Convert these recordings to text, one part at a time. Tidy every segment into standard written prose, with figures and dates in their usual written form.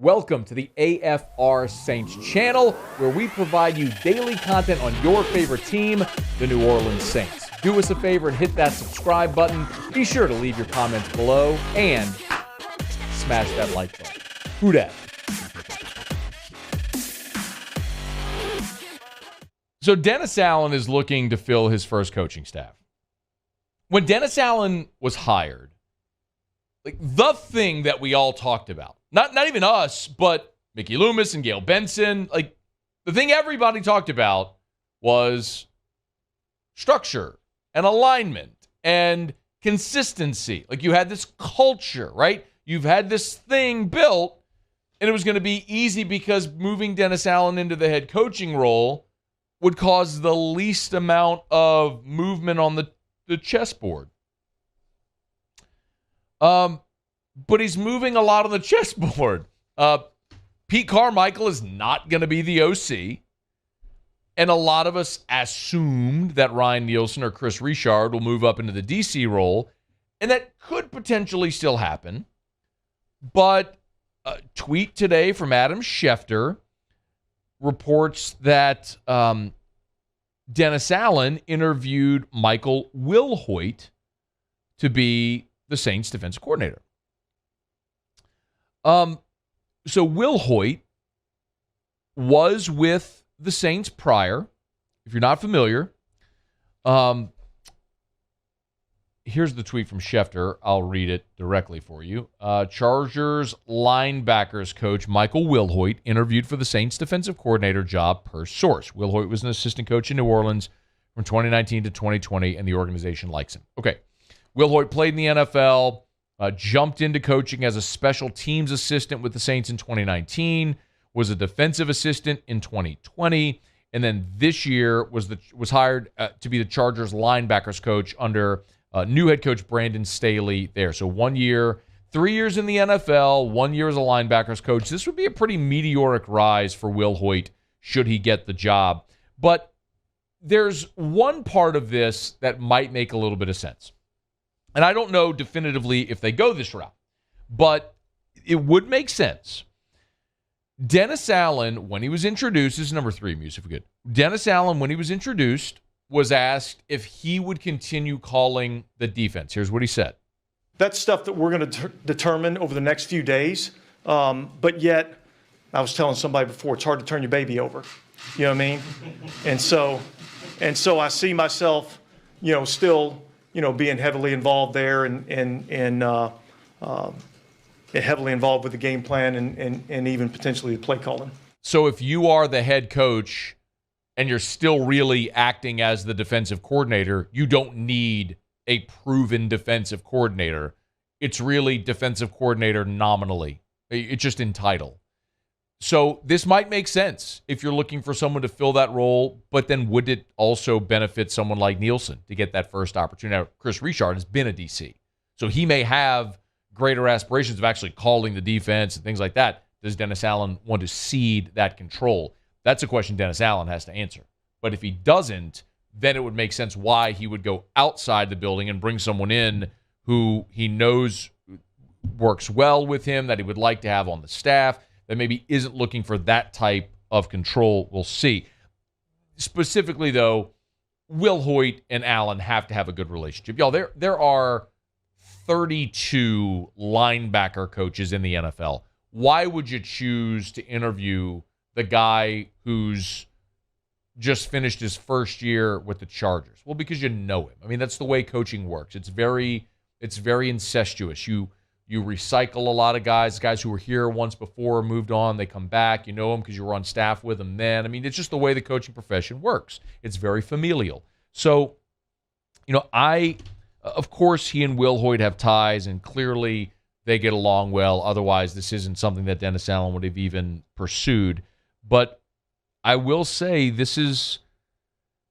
Welcome to the AFR Saints channel, where we provide you daily content on your favorite team, the New Orleans Saints. Do us a favor and hit that subscribe button. Be sure to leave your comments below and smash that like button. Who dat? So Dennis Allen is looking to fill his first coaching staff. When Dennis Allen was hired, the thing that we all talked about, not even us, but Mickey Loomis and Gail Benson, the thing everybody talked about was structure and alignment and consistency. You had this culture, right? You've had this thing built, and it was going to be easy because moving Dennis Allen into the head coaching role would cause the least amount of movement on the chessboard. But he's moving a lot on the chessboard. Pete Carmichael is not going to be the OC. And a lot of us assumed that Ryan Nielsen or Chris Richard will move up into the DC role. And that could potentially still happen. But a tweet today from Adam Schefter reports that Dennis Allen interviewed Michael Wilhoite to be the Saints defensive coordinator. So Wilhoite was with the Saints prior. If you're not familiar, here's the tweet from Schefter. I'll read it directly for you. Chargers linebackers coach Michael Wilhoite interviewed for the Saints defensive coordinator job per source. Wilhoite was an assistant coach in New Orleans from 2019 to 2020, and the organization likes him. Okay. Wilhoite played in the NFL, jumped into coaching as a special teams assistant with the Saints in 2019, was a defensive assistant in 2020, and then this year was hired to be the Chargers linebackers coach under new head coach Brandon Staley there. So 1 year, 3 years in the NFL, 1 year as a linebackers coach. This would be a pretty meteoric rise for Wilhoite should he get the job. But there's one part of this that might make a little bit of sense. And I don't know definitively if they go this route, but it would make sense. Dennis Allen, when he was introduced, this is number 3, Muse, if we could. Dennis Allen, when he was introduced, was asked if he would continue calling the defense. Here's what he said. That's stuff that we're going to determine over the next few days. But yet, I was telling somebody before, it's hard to turn your baby over. You know what I mean? And so I see myself, still, being heavily involved there and heavily involved with the game plan and even potentially the play calling. So if you are the head coach and you're still really acting as the defensive coordinator, you don't need a proven defensive coordinator. It's really defensive coordinator nominally. It's just in title. So this might make sense if you're looking for someone to fill that role, but then would it also benefit someone like Nielsen to get that first opportunity? Now, Chris Richard has been a DC, so he may have greater aspirations of actually calling the defense and things like that. Does Dennis Allen want to cede that control? That's a question Dennis Allen has to answer. But if he doesn't, then it would make sense why he would go outside the building and bring someone in who he knows works well with him, that he would like to have on the staff, that maybe isn't looking for that type of control. We'll see. Specifically, though, Wilhoite and Allen have to have a good relationship. Y'all, there are 32 linebacker coaches in the NFL. Why would you choose to interview the guy who's just finished his first year with the Chargers? Well, because you know him. I mean, that's the way coaching works. It's very incestuous. You recycle a lot of guys who were here once before, moved on, they come back. You know them because you were on staff with them then. I mean, it's just the way the coaching profession works. It's very familial. So, of course, he and Wilhoite have ties, and clearly they get along well. Otherwise, this isn't something that Dennis Allen would have even pursued. But I will say this is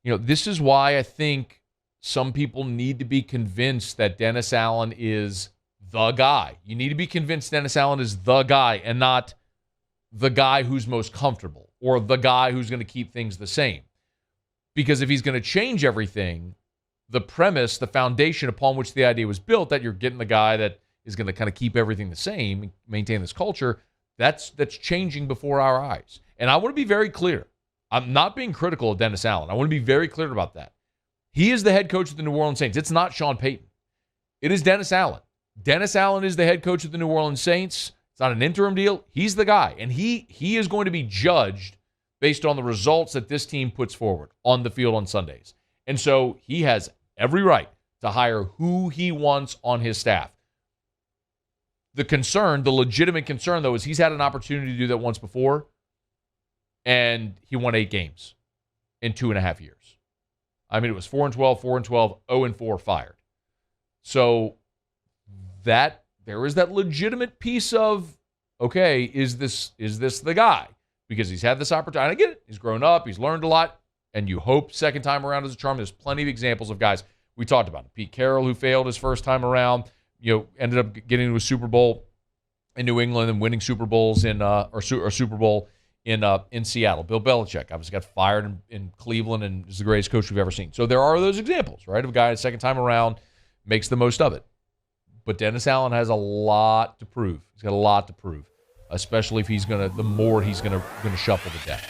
why I think some people need to be convinced that Dennis Allen is the guy. You need to be convinced Dennis Allen is the guy and not the guy who's most comfortable or the guy who's going to keep things the same. Because if he's going to change everything, the premise, the foundation upon which the idea was built, that you're getting the guy that is going to kind of keep everything the same, maintain this culture, That's changing before our eyes. And I want to be very clear. I'm not being critical of Dennis Allen. I want to be very clear about that. He is the head coach of the New Orleans Saints. It's not Sean Payton. It is Dennis Allen. Dennis Allen is the head coach of the New Orleans Saints. It's not an interim deal. He's the guy. And he is going to be judged based on the results that this team puts forward on the field on Sundays. And so he has every right to hire who he wants on his staff. The legitimate concern, though, is he's had an opportunity to do that once before, and he won 8 games in 2.5 years. I mean, it was 4-12, 4-12, 0-4 fired. So there is that legitimate piece of, okay, is this the guy? Because he's had this opportunity. I get it. He's grown up. He's learned a lot. And you hope second time around is a charm. There's plenty of examples of guys. We talked about it. Pete Carroll, who failed his first time around, ended up getting to a Super Bowl in New England and winning Super Bowls or Super Bowl in Seattle. Bill Belichick obviously got fired in Cleveland and is the greatest coach we've ever seen. So there are those examples, right, of a guy second time around makes the most of it. But Dennis Allen has a lot to prove. He's got a lot to prove, especially if the more he's gonna shuffle the deck.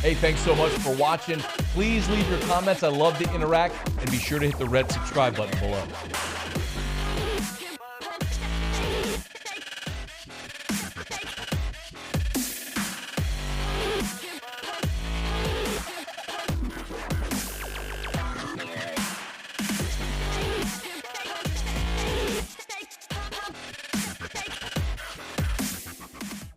Hey, thanks so much for watching. Please leave your comments. I love to interact, and be sure to hit the red subscribe button below.